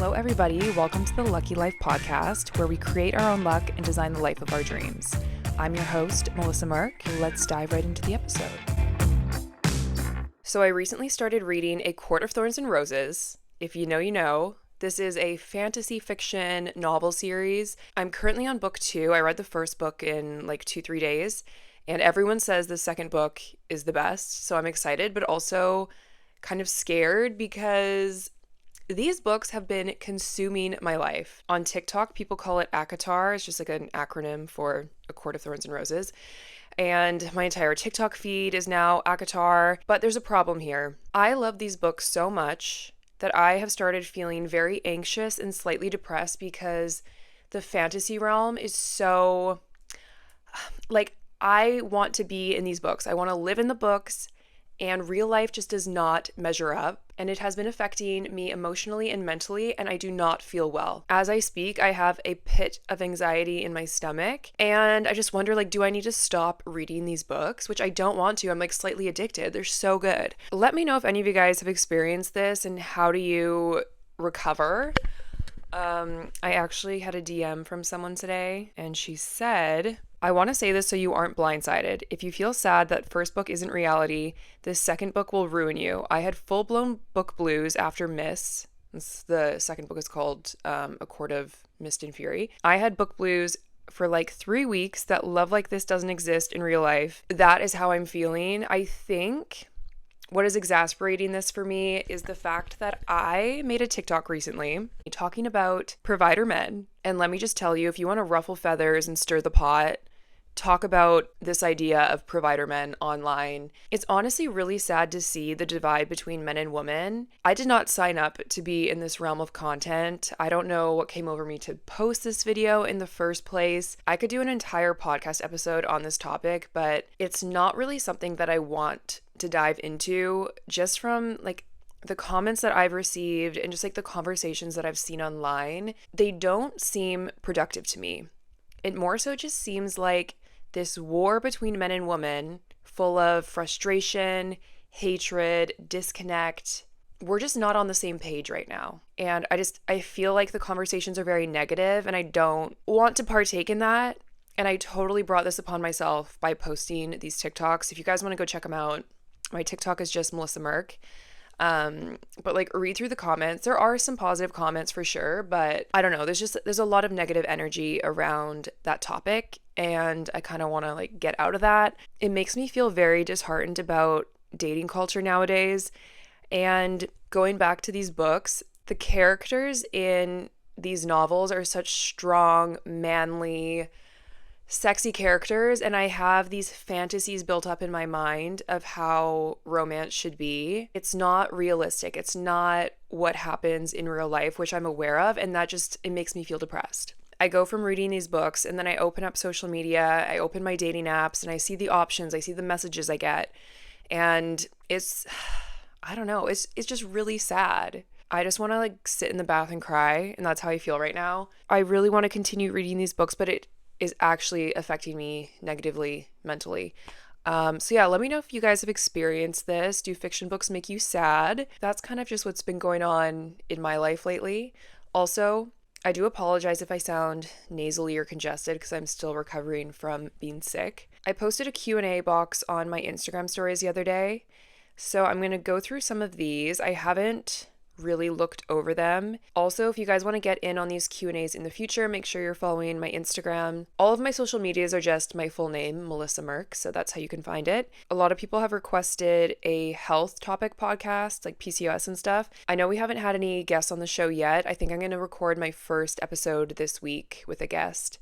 Hello, everybody. Welcome to the Lucky Life podcast, where we create our own luck and design the life of our dreams. I'm your host, Melissa Mark. Let's dive right into the episode. So I recently started reading A Court of Thorns and Roses. If you know, you know. This is a fantasy fiction novel series. I'm currently on book 2. I read the first book in like 2-3 days, and everyone says the second book is the best. So I'm excited, but also kind of scared because these books have been consuming my life. On TikTok, people call it ACOTAR. It's just like an acronym for A Court of Thorns and Roses. And my entire TikTok feed is now ACOTAR. But there's a problem here. I love these books so much that I have started feeling very anxious and slightly depressed because the fantasy realm is so, like, I want to be in these books. I want to live in the books, and real life just does not measure up. And it has been affecting me emotionally and mentally, and I do not feel well. As I speak, I have a pit of anxiety in my stomach, and I just wonder, like, do I need to stop reading these books? Which I don't want to. I'm like slightly addicted. They're so good. Let me know if any of you guys have experienced this and how do you recover. I actually had a DM from someone today, and she said, I want to say this so you aren't blindsided. If you feel sad that first book isn't reality, this second book will ruin you. I had full-blown book blues after Miss. The second book is called A Court of Mist and Fury. I had book blues for like 3 weeks that love like this doesn't exist in real life. That is how I'm feeling. I think what is exasperating this for me is the fact that I made a TikTok recently talking about provider men. And let me just tell you, if you want to ruffle feathers and stir the pot, talk about this idea of provider men online. It's honestly really sad to see the divide between men and women. I did not sign up to be in this realm of content. I don't know what came over me to post this video in the first place. I could do an entire podcast episode on this topic, but it's not really something that I want to dive into just from like the comments that I've received and just like the conversations that I've seen online. They don't seem productive to me. It more so just seems like this war between men and women full of frustration, hatred, disconnect. We're just not on the same page right now. And I feel like the conversations are very negative and I don't want to partake in that. And I totally brought this upon myself by posting these TikToks. If you guys want to go check them out, my TikTok is just Melissa Merck. But like read through the comments. There are some positive comments for sure, but I don't know. There's a lot of negative energy around that topic, and I kind of want to like get out of that. It makes me feel very disheartened about dating culture nowadays. And going back to these books, the characters in these novels are such strong, manly, sexy characters, and I have these fantasies built up in my mind of how romance should be. It's not realistic. It's not what happens in real life, which I'm aware of, and it makes me feel depressed. I go from reading these books and then I open up social media, I open my dating apps, and I see the options, I see the messages I get, and I don't know, it's just really sad. I just want to like sit in the bath and cry, and that's how I feel right now. I really want to continue reading these books, but it is actually affecting me negatively mentally. So yeah, let me know if you guys have experienced this. Do fiction books make you sad? That's kind of just what's been going on in my life lately. Also, I do apologize if I sound nasally or congested because I'm still recovering from being sick. I posted a Q&A box on my Instagram stories the other day, so I'm going to go through some of these. I haven't really looked over them. Also, if you guys want to get in on these Q&As in the future, make sure you're following my Instagram. All of my social medias are just my full name, Melissa Merck, so that's how you can find it. A lot of people have requested a health topic podcast, like PCOS and stuff. I know we haven't had any guests on the show yet. I think I'm going to record my first episode this week with a guest.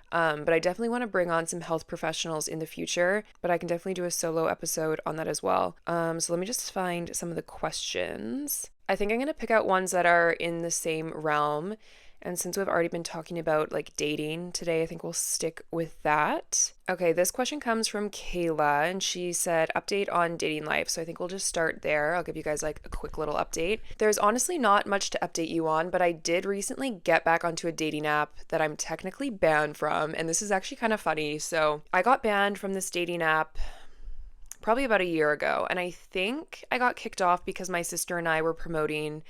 But I definitely want to bring on some health professionals in the future, but I can definitely do a solo episode on that as well. So let me just find some of the questions. I think I'm going to pick out ones that are in the same realm. And since we've already been talking about like dating today, I think we'll stick with that. Okay, this question comes from Kayla, and she said, update on dating life. So I think we'll just start there. I'll give you guys like a quick little update. There's honestly not much to update you on, but I did recently get back onto a dating app that I'm technically banned from. And this is actually kind of funny. So I got banned from this dating app probably about a year ago. And I think I got kicked off because my sister and I were promoting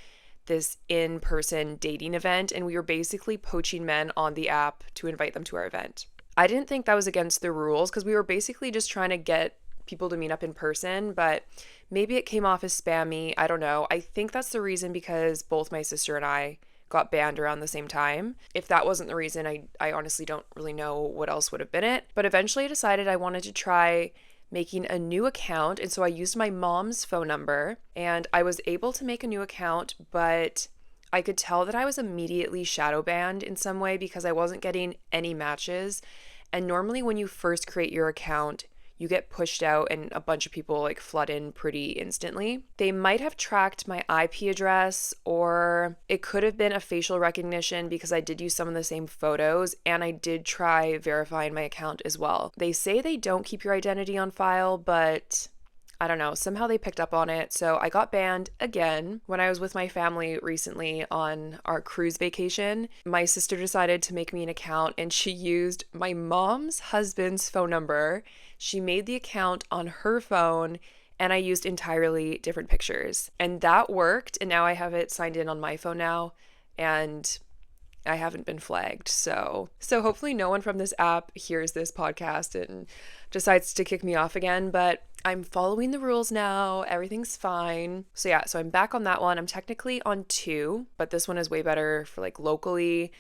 this in-person dating event, and we were basically poaching men on the app to invite them to our event. I didn't think that was against the rules because we were basically just trying to get people to meet up in person, but maybe it came off as spammy. I don't know. I think that's the reason because both my sister and I got banned around the same time. If that wasn't the reason, I honestly don't really know what else would have been it. But eventually I decided I wanted to try making a new account, and so I used my mom's phone number, and I was able to make a new account, but I could tell that I was immediately shadow banned in some way because I wasn't getting any matches. And normally when you first create your account, you get pushed out and a bunch of people like flood in pretty instantly. They might have tracked my IP address, or it could have been a facial recognition because I did use some of the same photos, and I did try verifying my account as well. They say they don't keep your identity on file, but I don't know, somehow they picked up on it. So I got banned again. When I was with my family recently on our cruise vacation, my sister decided to make me an account, and she used my mom's husband's phone number. She made the account on her phone, and I used entirely different pictures. And that worked, and now I have it signed in on my phone now, and I haven't been flagged. So hopefully no one from this app hears this podcast and decides to kick me off again, but I'm following the rules now. Everything's fine. So I'm back on that one. I'm technically on 2, but this one is way better for like locally.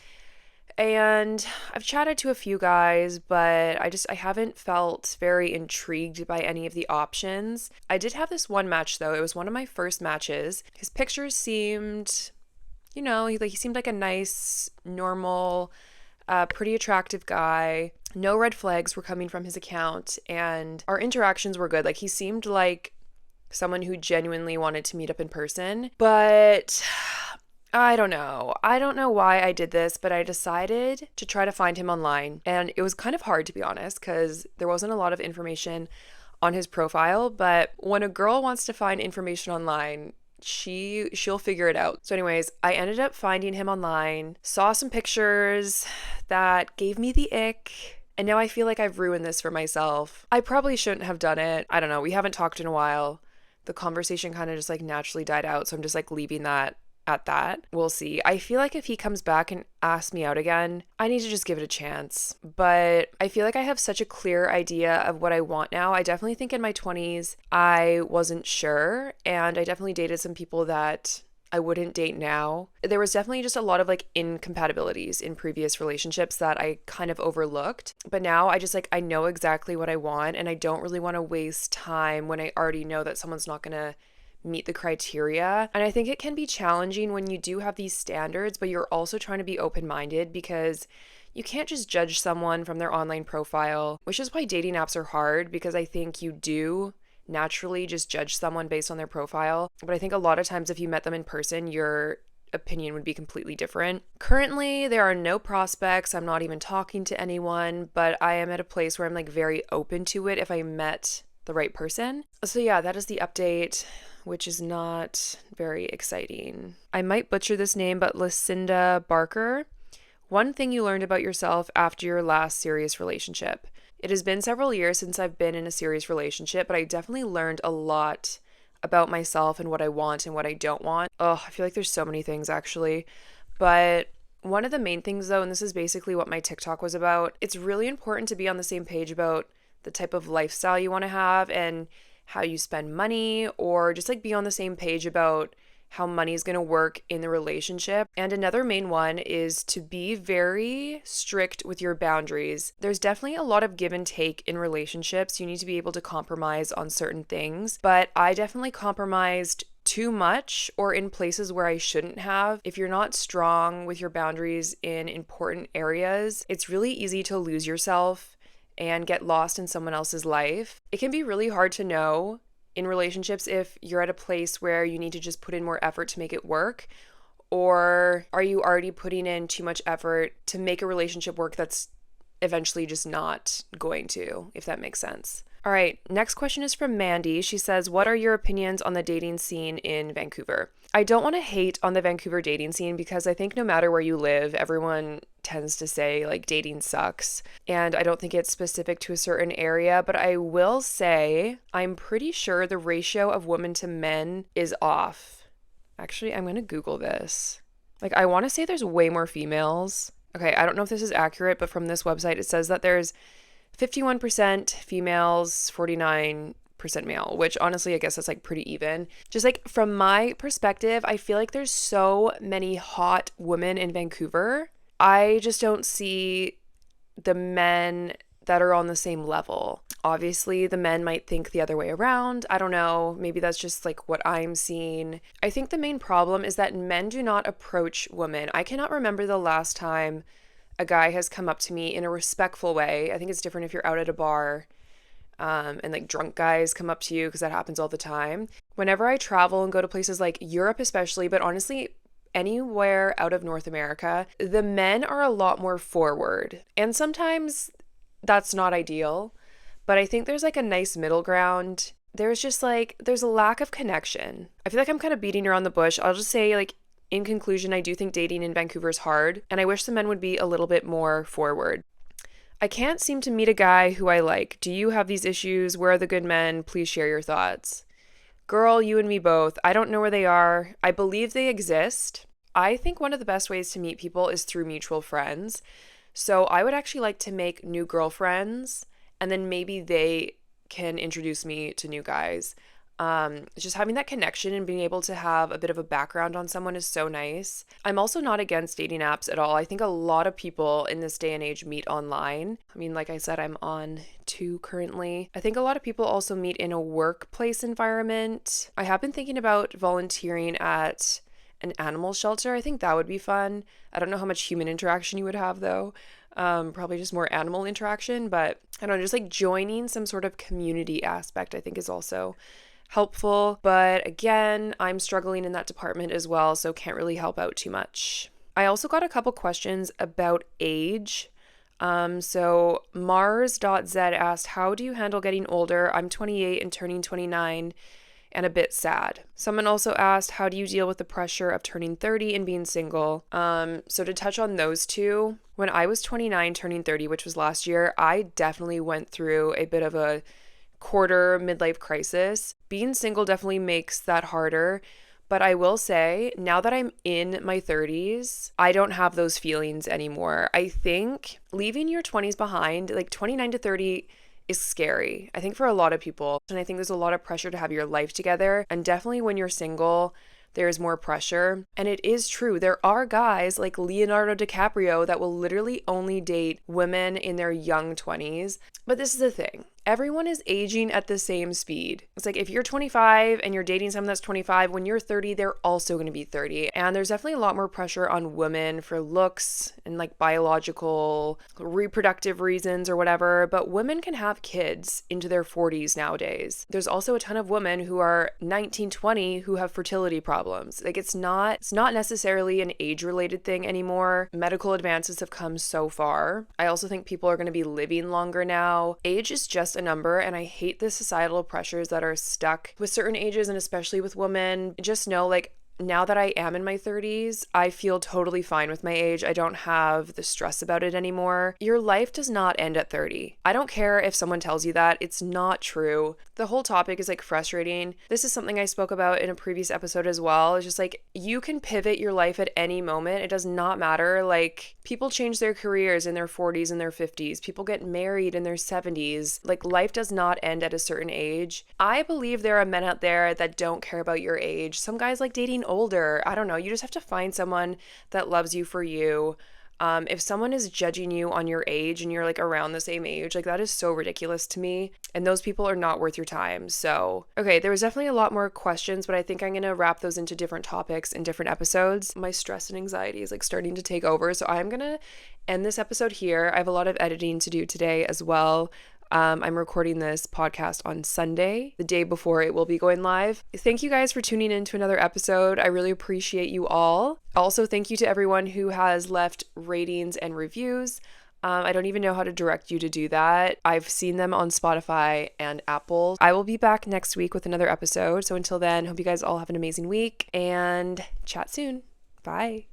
And I've chatted to a few guys, but I haven't felt very intrigued by any of the options. I did have this one match though. It was one of my first matches. His pictures seemed, he seemed like a nice, normal, pretty attractive guy. No red flags were coming from his account, and our interactions were good. Like, he seemed like someone who genuinely wanted to meet up in person, but I don't know. I don't know why I did this, but I decided to try to find him online, and it was kind of hard, to be honest, because there wasn't a lot of information on his profile. But when a girl wants to find information online, she'll figure it out. So anyways, I ended up finding him online, saw some pictures that gave me the ick, and now I feel like I've ruined this for myself. I probably shouldn't have done it. I don't know. We haven't talked in a while. The conversation kind of just like naturally died out, so I'm just like leaving that at that. We'll see. I feel like if he comes back and asks me out again, I need to just give it a chance. But I feel like I have such a clear idea of what I want now. I definitely think in my 20s, I wasn't sure, and I definitely dated some people that I wouldn't date now. There was definitely just a lot of like incompatibilities in previous relationships that I kind of overlooked. But now I know exactly what I want, and I don't really want to waste time when I already know that someone's not gonna meet the criteria. And I think it can be challenging when you do have these standards, but you're also trying to be open-minded, because you can't just judge someone from their online profile, which is why dating apps are hard, because I think you do naturally just judge someone based on their profile. But I think a lot of times if you met them in person, your opinion would be completely different. Currently, there are no prospects. I'm not even talking to anyone, but I am at a place where I'm like very open to it if I met the right person. So that is the update, which is not very exciting. I might butcher this name, but Lucinda Barker. One thing you learned about yourself after your last serious relationship. It has been several years since I've been in a serious relationship, but I definitely learned a lot about myself and what I want and what I don't want. I feel like there's so many things actually. But one of the main things though, and this is basically what my TikTok was about, it's really important to be on the same page about the type of lifestyle you want to have and how you spend money, or just like be on the same page about how money is going to work in the relationship. And another main one is to be very strict with your boundaries. There's definitely a lot of give and take in relationships. You need to be able to compromise on certain things, but I definitely compromised too much, or in places where I shouldn't have. If you're not strong with your boundaries in important areas, it's really easy to lose yourself and get lost in someone else's life. It can be really hard to know in relationships if you're at a place where you need to just put in more effort to make it work, or are you already putting in too much effort to make a relationship work that's eventually just not going to, if that makes sense. All right, next question is from Mandy. She says, what are your opinions on the dating scene in Vancouver? I don't want to hate on the Vancouver dating scene, because I think no matter where you live, everyone tends to say like dating sucks. And I don't think it's specific to a certain area, but I will say I'm pretty sure the ratio of women to men is off. Actually, I'm going to Google this. Like, I want to say there's way more females. Okay, I don't know if this is accurate, but from this website, it says that there's 51% females, 49% male, which honestly, I guess that's like pretty even. Just like from my perspective, I feel like there's so many hot women in Vancouver. I just don't see the men that are on the same level. Obviously, the men might think the other way around. I don't know. Maybe that's just like what I'm seeing. I think the main problem is that men do not approach women. I cannot remember the last time a guy has come up to me in a respectful way. I think it's different if you're out at a bar and like drunk guys come up to you, because that happens all the time. Whenever I travel and go to places like Europe especially, but honestly, anywhere out of North America, the men are a lot more forward. And sometimes that's not ideal, but I think there's like a nice middle ground. There's just like, there's a lack of connection. I feel like I'm kind of beating around the bush. I'll just say, like, in conclusion, I do think dating in Vancouver is hard, and I wish the men would be a little bit more forward. I can't seem to meet a guy who I like. Do you have these issues? Where are the good men? Please share your thoughts. Girl, you and me both. I don't know where they are. I believe they exist. I think one of the best ways to meet people is through mutual friends. So I would actually like to make new girlfriends, and then maybe they can introduce me to new guys. Just having that connection and being able to have a bit of a background on someone is so nice. I'm also not against dating apps at all. I think a lot of people in this day and age meet online. I mean, like I said, I'm on 2 currently. I think a lot of people also meet in a workplace environment. I have been thinking about volunteering at an animal shelter. I think that would be fun. I don't know how much human interaction you would have though. Probably just more animal interaction, but I don't know, just like joining some sort of community aspect I think is also helpful. But again, I'm struggling in that department as well, so can't really help out too much. I also got a couple questions about age. So Mars.z asked, how do you handle getting older? I'm 28 and turning 29 and a bit sad. Someone also asked, how do you deal with the pressure of turning 30 and being single? So to touch on those two, when I was 29 turning 30, which was last year, I definitely went through a bit of a quarter midlife crisis. Being single definitely makes that harder. But I will say, now that I'm in my 30s, I don't have those feelings anymore. I think leaving your 20s behind, like 29 to 30, is scary, I think, for a lot of people. And I think there's a lot of pressure to have your life together. And definitely when you're single, there's more pressure. And it is true. There are guys like Leonardo DiCaprio that will literally only date women in their young 20s. But this is the thing. Everyone is aging at the same speed. It's like if you're 25 and you're dating someone that's 25, when you're 30, they're also going to be 30. And there's definitely a lot more pressure on women for looks and like biological, reproductive reasons or whatever. But women can have kids into their 40s nowadays. There's also a ton of women who are 19, 20 who have fertility problems. Like it's not necessarily an age-related thing anymore. Medical advances have come so far. I also think people are going to be living longer now. Age is just a number, and I hate the societal pressures that are stuck with certain ages, and especially with women. Just know, like, now that I am in my 30s, I feel totally fine with my age. I don't have the stress about it anymore. Your life does not end at 30. I don't care if someone tells you that. It's not true. The whole topic is like frustrating. This is something I spoke about in a previous episode as well. It's just like you can pivot your life at any moment. It does not matter. Like people change their careers in their 40s and their 50s. People get married in their 70s. Like life does not end at a certain age. I believe there are men out there that don't care about your age. Some guys like dating older. I don't know. You just have to find someone that loves you for you. If someone is judging you on your age and you're like around the same age, like that is so ridiculous to me. And those people are not worth your time. So, okay, there was definitely a lot more questions, but I think I'm going to wrap those into different topics in different episodes. My stress and anxiety is like starting to take over. So I'm going to end this episode here. I have a lot of editing to do today as well. I'm recording this podcast on Sunday, the day before it will be going live. Thank you guys for tuning in to another episode. I really appreciate you all. Also, thank you to everyone who has left ratings and reviews. I don't even know how to direct you to do that. I've seen them on Spotify and Apple. I will be back next week with another episode. So until then, hope you guys all have an amazing week and chat soon. Bye.